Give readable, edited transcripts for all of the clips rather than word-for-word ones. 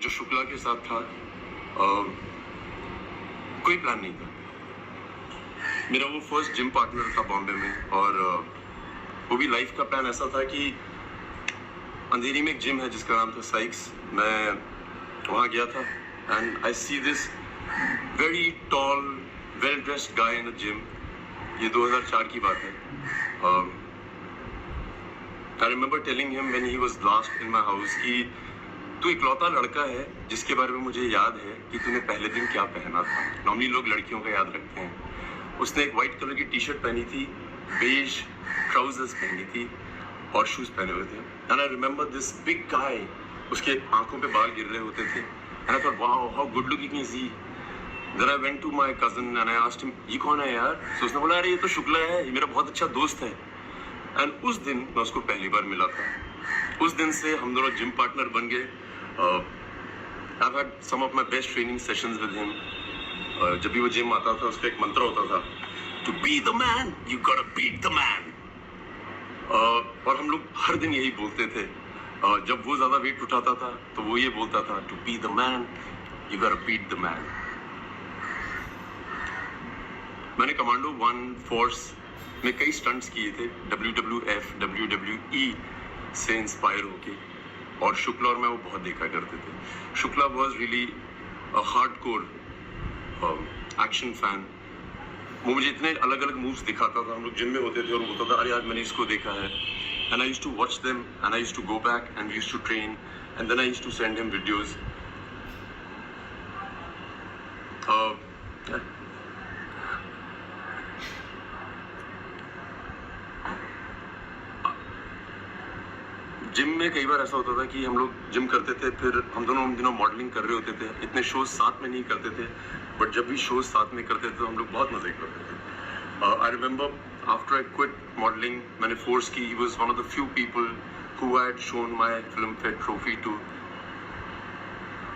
जो शुक्ला के साथ था कोई प्लान नहीं था। मेरा वो फर्स्ट जिम पार्टनर था बॉम्बे में, और वो भी लाइफ का प्लान ऐसा था कि अंधेरी में एक जिम है जिसका नाम था साइक्स। मैं वहाँ गया था and I see this very tall well dressed guy in the gym. ये 2004 की बात है। I remember telling him when he was last in my house कि तू इकलौता लड़का है जिसके बारे में मुझे याद है कि तूने पहले दिन क्या पहना था। नॉर्मली लोग लड़कियों का याद रखते हैं। उसने एक वाइट कलर की टी शर्ट पहनी थी, बेज ट्राउजर्स पहनी थी और शूज पहने हुए थे। And I remember this big guy, उसके आंखों पे बाल गिर रहे होते थे। And I thought wow how good looking is he. Then I went to my cousin and I asked him ये कौन है यार। सो उसने बोला अरे ये तो शुक्ला है, ये मेरा बहुत अच्छा दोस्त है। एंड उस दिन मैं उसको पहली बार मिला था। उस दिन से हम दोनों जिम पार्टनर बन गए। I've had some of my best training sessions with him. जब भी वो जिम आता था उसका एक मंत्र होता था, To be the man, you gotta beat the man. और हम लोग हर दिन यही बोलते थे। जब वो ज्यादा वेट उठाता था तो वो ये बोलता था, To be the man, you gotta beat the man. मैंने कमांडो 1 फोर्स में कई स्टंट्स किए थे, WWF, WWE से इंस्पायर होके, और शुक्ला और मैं वो बहुत देखा करते थे। Shukla was really a hardcore action fan. वो मुझे इतने अलग अलग मूव्स दिखाता था। हम लोग जिम में होते थे और बोलता था अरे आज मैंने इसको देखा है। And I used to watch them and I used to go back and we used to train and then I used to send him videos. Gym में कई बार ऐसा होता था कि हम लोग जिम करते थे, फिर हम दोनों उन दिनों मॉडलिंग कर रहे होते थे। इतने शोज साथ में नहीं करते थे, बट जब भी शोज साथ में करते थे तो हम लोग बहुत मजे करते थे। I remember after I quit modelling, मैंने फोर्स की, he was one of the few people who had shown my Filmfare trophy too,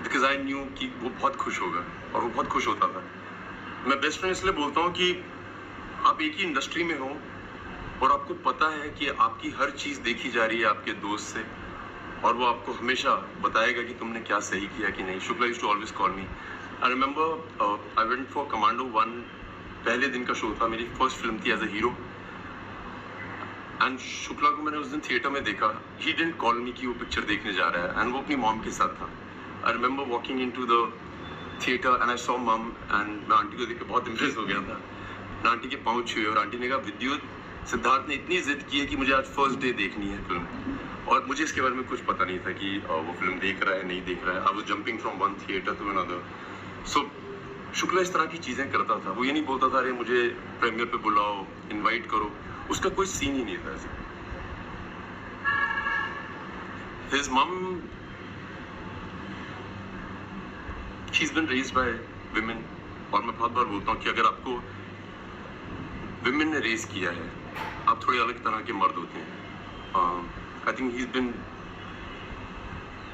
because I knew कि वो बहुत खुश होगा, और वो बहुत खुश होता था। मैं बेस्ट फ्रेंड इसलिए बोलता हूँ कि आप एक ही इंडस्ट्री में हो और आपको पता है कि आपकी हर चीज देखी जा रही है आपके दोस्त से, और वो आपको हमेशा बताएगा कि तुमने क्या सही किया कि नहीं। Shukla used to always call me. I remember I went for commando 1, पहले दिन का शो था, मेरी फर्स्ट फिल्म थी as a hero. And Shukla को मैंने उस दिन थिएटर में देखा। ही डिडंट कॉल मी कि वो पिक्चर देखने जा रहा है, एंड वो अपनी मॉम के साथ था। I remember walking into the theatre and I saw मम, एंड मैं आंटी को देख के बहुत इम्प्रेस हो गया था। मैं आंटी के पाँव छुए और आंटी ने कहा विद्युत, सिद्धार्थ ने इतनी जिद की है कि मुझे आज फर्स्ट डे देखनी है फिल्म। और मुझे इसके बारे में कुछ पता नहीं था कि वो फिल्म देख रहा है नहीं देख रहा है। I was jumping from one theatre to another. So Shukla इस तरह की चीजें करता था। वो ये नहीं बोलता था अरे मुझे प्रीमियर पे बुलाओ, इनवाइट करो, उसका कोई सीन ही नहीं था ऐसे। His mum, she is been raised by women, और मैं बहुत बार बोलता हूँ कि अगर आपको विमेन ने रेज किया है, आप थोड़े अलग तरह के मर्द होते हैं। I think he is been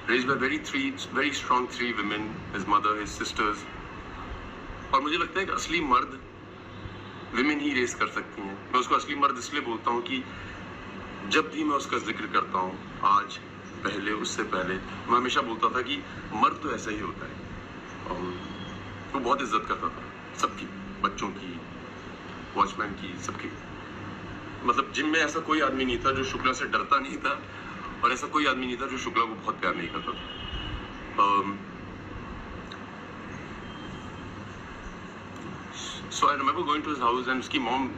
raised by very strong 3 women, his mother, his sisters। और मुझे लगता है कि असली मर्द विमेन ही रेज कर सकती हैं। मैं उसको असली मर्द इसलिए बोलता हूँ कि जब भी मैं उसका जिक्र करता हूँ, आज, पहले, उससे पहले, मैं हमेशा बोलता था कि मर्द तो ऐसा ही होता है। वो बहुत इज्जत करता था सबकी, बच्चों की, वॉचमैन की, सबकी। मतलब जिम में ऐसा कोई आदमी नहीं था जो शुक्ला से डरता नहीं था, और ऐसा कोई आदमी नहीं था जो शुक्ला को बहुत प्यार नहीं करता था। So I remember going to his house and उसकी मॉम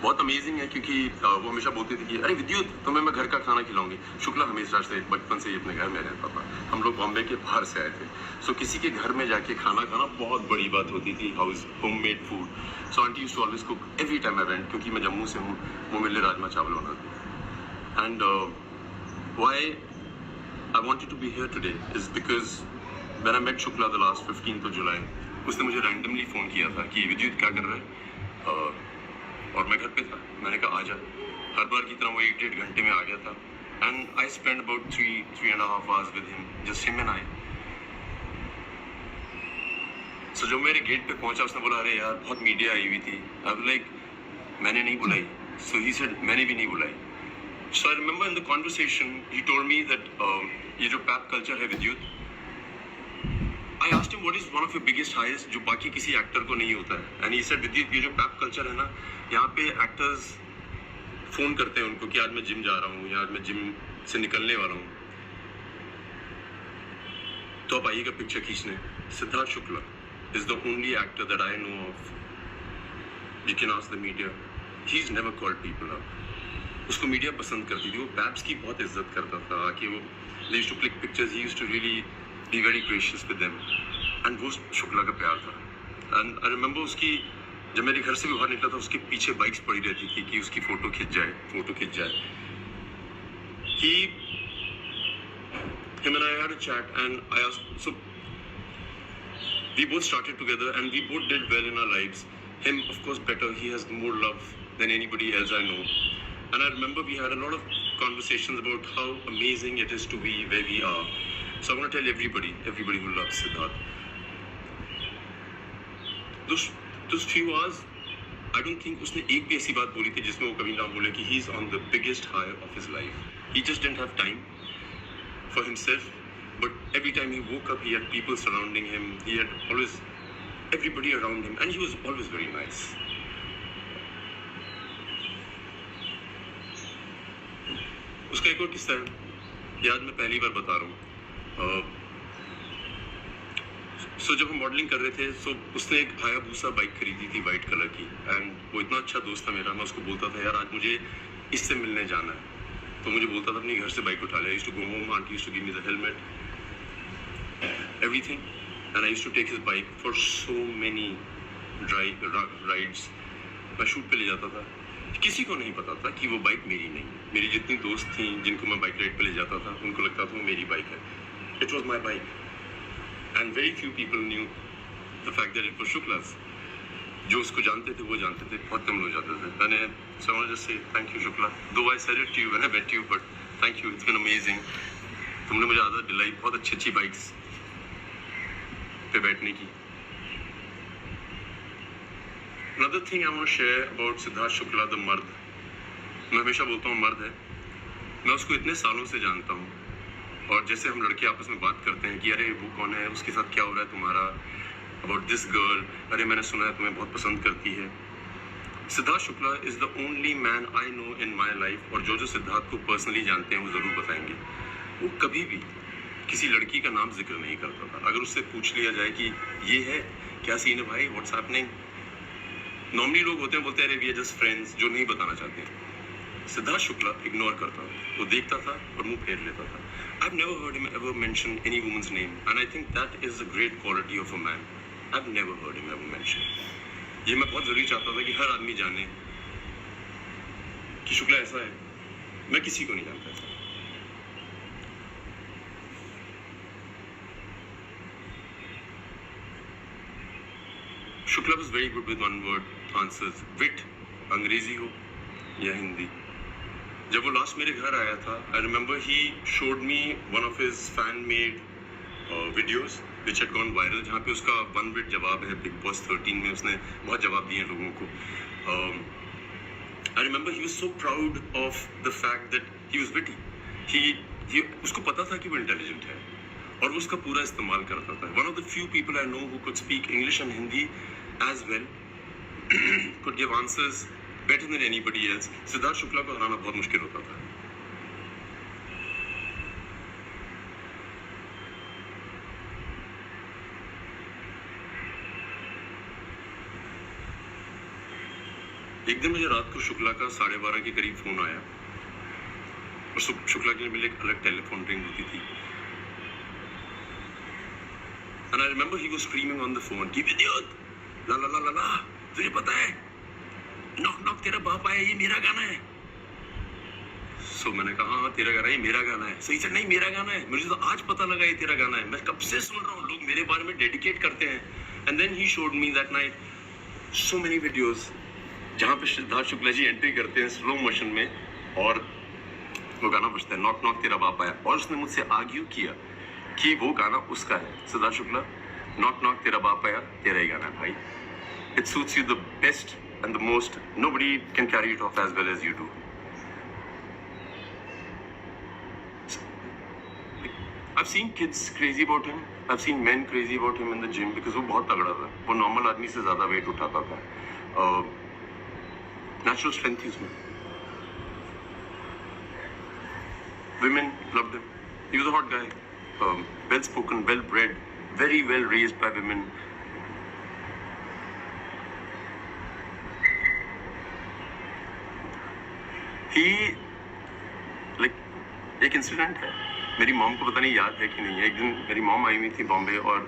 बहुत अमेजिंग है, क्योंकि वो हमेशा बोलती थी कि अरे विद्युत तुम्हें मैं घर का खाना खिलाऊंगी। शुक्ला हमेशा से बचपन से ही अपने घर में रहता था। हम लोग बॉम्बे के बाहर से आए थे, सो किसी के घर में जाके खाना खाना बहुत बड़ी बात होती थी। House homemade food. So aunty used to always cook every time I went, क्योंकि मैं जम्मू से हूँ, वो मेरे लिए राजमा चावल बनाती। And why I wanted to be here today is because when I met Shukla the last 15th of July, उसने मुझे रैंडमली फोन किया था कि विद्युत क्या कर रहा है, और मैं घर पे था। मैंने कहा आजा। हर बार की तरह वो 1-1.5 घंटे में आ गया था। And I spend about 3.5 hours with him, just him and I. So जब मेरे गेट पे पहुंचा, उसने बोला अरे यार बहुत मीडिया आई हुई थी। आई वाज लाइक मैंने नहीं बुलाई। सो ही सेड मैंने भी नहीं बुलाई। So I remember in the conversation, he told me that ये जो पैप कल्चर है विद्युत, I asked him what is one of your biggest highs जो बाकी किसी एक्टर को नहीं होता है, and he said विद्युत ये जो पैप कल्चर है ना, यहाँ पे एक्टर्स फोन करते हैं उनको कि आज मैं जिम जा रहा हूँ या आज मैं जिम से निकलने वाला हूँ, तो आप आइएगा पिक्चर खींचने. Siddharth Shukla is the only actor that I know of. You can ask the media. He's never called people up. उसको मीडिया पसंद करती थी, वो पैप्स की बहुत इज्जत करता था कि वो they used to click pictures, he used to really be very gracious with them, and वो शुक्ला का प्यार था. And I remember उसकी जब मेरे घर से भी बाहर निकला था उसके पीछे बाइक्स पड़ी रहती थी कि उसकी फोटो खिंच जाए. Him and I had a chat and I asked, so we both started together and we both did well in our lives. Him of course better, he has more love than anybody else I know. And I remember we had a lot of conversations about how amazing it is to be where we are. So I want to tell everybody who loves Siddharth, those few hours, I don't think उसने एक भी ऐसी बात बोली थी जिसमें वो कभी ना बोले कि he's on the biggest high of his life. He just didn't have time for himself, but every time he woke up, he had people surrounding him. He had always everybody around him, and he was always very nice. उसका एक और किस्सा है, याद मैं पहली बार बता रहा हूँ. सो जब हम मॉडलिंग कर रहे थे, सो उसने एक हायाबुसा बाइक खरीदी थी वाइट कलर की, एंड वो इतना अच्छा दोस्त था मेरा. मैं उसको बोलता था यार आज मुझे इससे मिलने जाना है, तो मुझे बोलता था अपने घर से बाइक उठा ले. I used to go home, aunty used to give me the helmet, everything, and I used to take his bike for so many rides. मैं शूट पे ले जाता था, किसी को नहीं पता था कि वो बाइक मेरी नहीं. मेरी जितनी दोस्त थी जिनको मैं बाइक राइड पे ले जाता था, उनको लगता था वो मेरी बाइक है. It was my bike, and very few people knew the fact that it was Shukla's. जो उसको जानते थे वो जानते थे, बहुत कम लोग जानते थे. मैंने समझ जैसे thank you Shukla, though I said it to you when I met you, but thank you, it's been amazing. तुमने मुझे आदत दिलाई बहुत अच्छी अच्छी बाइक्स पे बैठने की. Another thing I want to share about Siddharth Shukla, the मर्द. मैं हमेशा बोलता हूँ मर्द है. मैं उसको इतने सालों से जानता हूँ, और जैसे हम लड़के आपस में बात करते हैं कि अरे वो कौन है, उसके साथ क्या हो रहा है तुम्हारा, अबाउट दिस गर्ल, अरे मैंने सुना है तुम्हें बहुत पसंद करती है. Siddharth Shukla is the only man I know in my life, और जो सिद्धार्थ को पर्सनली जानते हैं वो ज़रूर बताएंगे, वो कभी भी किसी लड़की का नाम जिक्र नहीं करता था. अगर उससे पूछ लिया जाए कि ये है क्या सीन है भाई, व्हाट्स हैपनिंग, नॉर्मली लोग होते हैं बोलते हैं वी आर जस्ट फ्रेंड्स, जो नहीं बताना चाहते. सिद्धार्थ शुक्ला इग्नोर करता था, वो देखता था और मुंह फेर लेता था. I have never heard him ever mention any woman's name, and I think that is a great quality of a man. I have never heard him ever mention. ये मैं बहुत जरूरी चाहता था कि हर आदमी जाने कि शुक्ला ऐसा है. मैं किसी को नहीं जानता ऐसा. Shukla was very good with one word answers. Wit, अंग्रेजी हो या हिंदी. जब वो लास्ट मेरे घर आया था, I remember he showed me one of his fan-made videos which had gone viral, जहाँ पे उसका one word जवाब है Big Boss 13 में. उसने बहुत जवाब दिए लोगों को. I remember he was so proud of the fact that he was witty. he उसको पता था कि वो intelligent है, और वो उसका पूरा इस्तेमाल करता था. One of the few people I know who could speak English and Hindi as well, could give answers better than anybody else. Siddharth Shukla को हराना बहुत मुश्किल होता था. एक दिन मुझे रात को शुक्ला का 12:30 के करीब फोन आया, और शुक्ला के लिए मेरे एक अलग टेलीफोन रिंग होती थी. And I remember he was screaming on the phone, "Give idiot! La la la la la! तुझे पता है? Knock knock तेरा बाप आया, ये मेरा गाना है." So मैंने कहा हाँ तेरा गाना है, ये मेरा गाना है. सही से नहीं मेरा गाना है, मुझे तो आज पता लगा ये तेरा गाना है. मैं कब से सुन रहा हूँ, लोग मेरे बारे में डेडिकेट करते हैं. And then he showed me that night so many videos जहाँ पे सिद्धार्थ शुक्ला जी एंट्री करते हैं स्लो मोशन में, और वो गाना बजता है नॉक नॉक तेरा बाप आया. और उसने मुझसे आर्ग्यू किया कि वो गाना उसका है. सिद्धार्थ शुक्ला, नॉक नॉक तेरा बाप आया, तेरा ही गाना है भाई. It suits you the best and the most. Nobody can carry it off as well as you do. I've seen kids crazy about him. I've seen men crazy about him in the gym because वो बहुत तगड़ा था. वो normal आदमी से ज़्यादा wait उठाता था. Natural strength थी उसमें. Women loved him. He was a hot guy. Well spoken, well bred, very well raised by women. He like एक इंसिडेंट है, मेरी मॉम को पता नहीं याद है कि नहीं. एक दिन मेरी मॉम आई हुई थी बॉम्बे और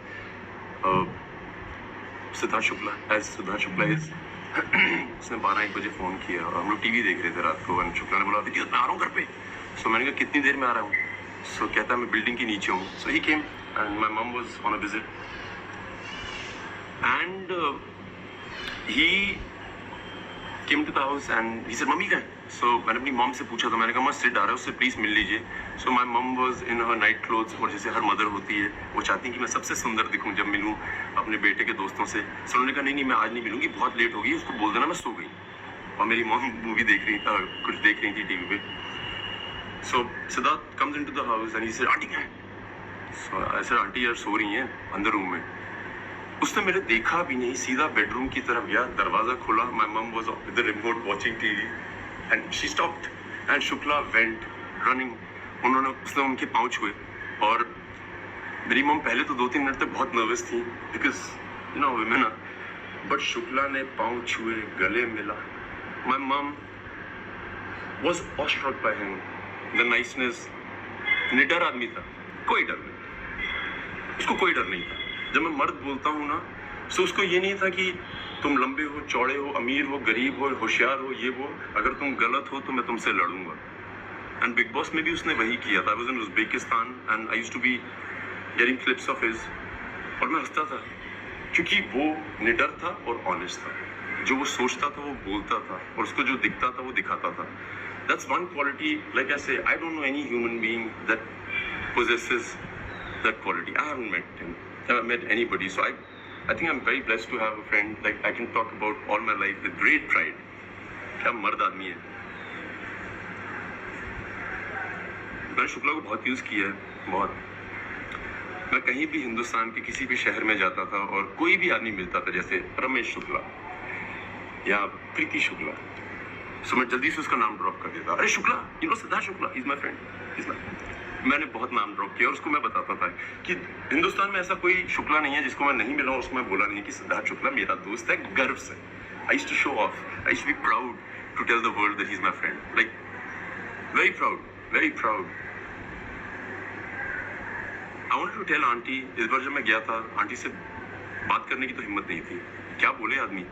सिद्धार्थ शुक्ला एज सिद्धार्थ शुक्ला इज उसने 12-1 बजे फ़ोन किया और हम लोग टीवी देख रहे थे रात को. और शुक्ला ने बोला मैं आ रहा हूँ घर पे. सो मैंने कहा कितनी देर में आ रहा हूँ. सो कहता मैं बिल्डिंग के नीचे हूँ. So he came and my mom was on a visit and he came to the house and he said mummy कहाँ है. सो मैंने अपनी मॉम से पूछा तो मैंने कहा सिड आ रहा है उससे प्लीज़ मिल लीजिए. So my mom was in her night clothes और जैसे हर मदर होती है वो चाहती है कि मैं सबसे सुंदर दिखूं जब मिलूं अपने बेटे के दोस्तों से. सो उन्होंने कहा नहीं मैं आज नहीं मिलूंगी, बहुत लेट हो गई, उसको बोल देना मैं सो गई. और मेरी मॉम मूवी देख रही था, कुछ देख रही थी टीवी पे. So Siddharth comes into the house and he said aunty कहाँ है. सो आई सेड आंटी यार सो रही हैं अंदर रूम में. उसने मेरे देखा भी नहीं, सीधा बेडरूम की तरफ गया, दरवाजा खोला. My mum was with the remote watching TV and she stopped and Shukla went running. उसने उनके पाँव छुए और मेरी मम पहले तो 2-3 मिनट तक बहुत नर्वस थी because you know women are. But Shukla ने पाँव छुए, गले मिला. My mum was awestruck by him, the niceness. निडर आदमी था, कोई डर नहीं, उसको कोई डर नहीं था. जब मैं मर्द बोलता हूँ ना तो उसको ये नहीं था कि तुम लंबे हो, चौड़े हो, अमीर हो, गरीब हो, होशियार हो, ये वो, अगर तुम गलत हो तो मैं तुमसे लड़ूंगा. एंड बिग बॉस में भी उसने वही किया था. I was in Uzbekistan and I used to be getting clips of his और मैं हंसता था क्योंकि वो निडर था और ऑनेस्ट था. जो वो सोचता था वो बोलता था और उसको जो दिखता था वो दिखाता था. That's one quality. Like I say I don't know any human being that possesses that quality. I haven't met him. I haven't met anybody. So I think I'm very blessed to have a friend. Like I can talk about all my life with great pride. क्या मर्द आदमी है. मैंने शुक्ला को बहुत use किया है, बहुत. मैं कहीं भी हिंदुस्तान के किसी भी शहर में जाता था और कोई भी आदमी मिलता था जैसे रमेश शुक्ला या प्रीति शुक्ला, सो मैं जल्दी से उसका नाम ड्रॉप कर देता. अरे Shukla, you know Siddharth Shukla is my friend. मैंने बहुत नाम ड्रॉप किया और उसको मैं बताता था कि हिंदुस्तान में ऐसा कोई शुक्ला नहीं है जिसको मैं नहीं मिला और उसको मैं बोला नहीं कि सिद्धार्थ शुक्ला मेरा दोस्त है, गर्व से. I used to show off, I used to be proud to tell the world that he is my friend. Like very proud, very proud. I wanted to tell aunty. इस बार जब मैं गया था आंटी से बात करने की तो हिम्मत नहीं थी, क्या बोले आदमी.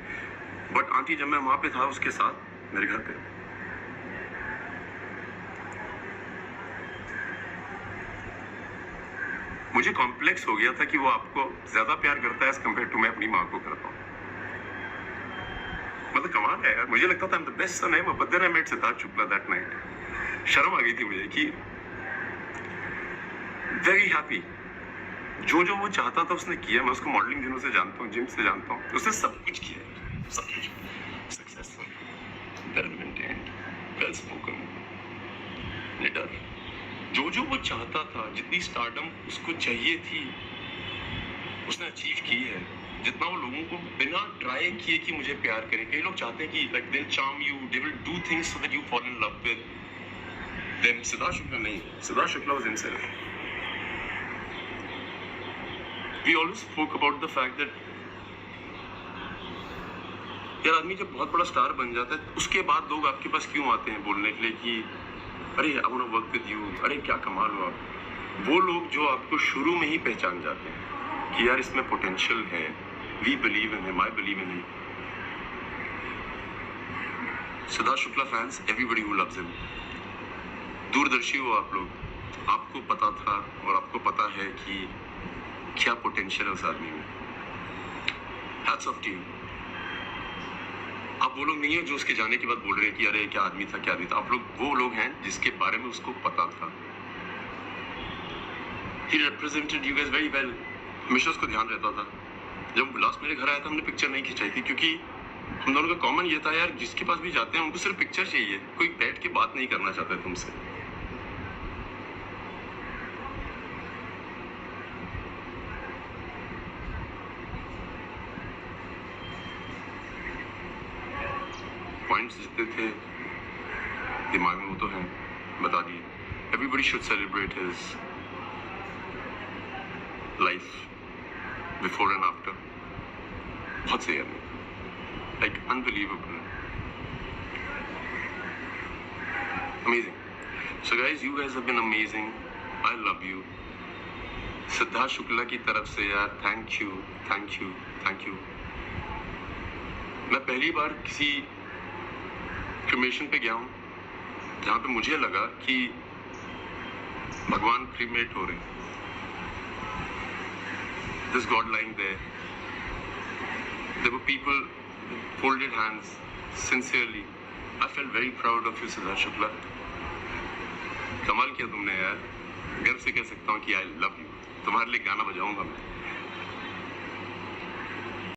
बट आंटी जब मैं वहाँ पे था उसके साथ मेरे घर पे, मुझे कॉम्प्लेक्स हो गया था कि वो आपको ज्यादा प्यार करता है एज कम्पेयर टू मैं अपनी माँ को करता हूँ. मतलब कमाल है यार. मुझे लगता था I'm the best son ever, but then I met Siddharth Shukla that night. शर्म आ गई थी मुझे कि वेरी हैप्पी. जो जो वो चाहता था उसने किया. मैं उसको मॉडलिंग दिनों से जानता हूँ, जिम से जानता हूँ. उसने सब कुछ किया, सब कुछ. Successful, well maintained, well spoken, निडर. जो जो वो चाहता था, जितनी स्टारडम उसको चाहिए थी उसने अचीव की है. जितना वो लोगों को बिना ट्राई किए कि मुझे प्यार करें. कई लोग चाहते हैं कि like they charm you, they will do things so that you fall in love with them. Siddharth Shukla नहीं. Siddharth Shukla was himself. We always spoke about the fact that यार आदमी जब बहुत बड़ा स्टार बन जाता है उसके बाद लोग आपके पास क्यों आते हैं बोलने के लिए कि अरे I want to work with you, अरे क्या कमाल हो आप. वो लोग जो आपको शुरू में ही पहचान जाते हैं कि यार इसमें पोटेंशियल है, we believe in him, I believe in him. Siddharth Shukla fans, everybody who loves him, दूरदर्शी हो आप लोग. आपको पता था और आपको पता है कि क्या पोटेंशियल है उस आदमी में. Hats off to you. आप वो लोग नहीं है जो उसके जाने के बाद बोल रहे हैं कि अरे क्या आदमी था, क्या आदमी था. आप लोग वो लोग हैं जिसके बारे में उसको पता था. He represented you guys very well. हमेशा उसको ध्यान रहता था. जब लास्ट मेरे घर आया था हमने पिक्चर नहीं खिंचाई थी क्योंकि हम दोनों का कॉमन ये था यार जिसके पास भी जाते हैं उनको सिर्फ पिक्चर चाहिए, कोई बैठ के बात नहीं करना चाहता है तुमसे. टाइम्स जितने थे दिमाग में वो तो हैं, बता दिए। Everybody should celebrate his life before and after. बहुत सही है, like unbelievable, amazing. So guys, you guys have been amazing. I love you. Siddharth Shukla की तरफ से यार thank you, thank you, thank you. मैं पहली बार किसी क्रिमेशन पे गया हूँ जहाँ पे मुझे लगा कि भगवान क्रीमेट हो रहे हैं। This God lying there. There were people folded hands sincerely. I felt very proud of you, Siddharth Shukla. कमाल किया तुमने यार, गर्व से कह सकता हूँ कि आई लव यू। तुम्हारे लिए गाना बजाऊंगा मैं।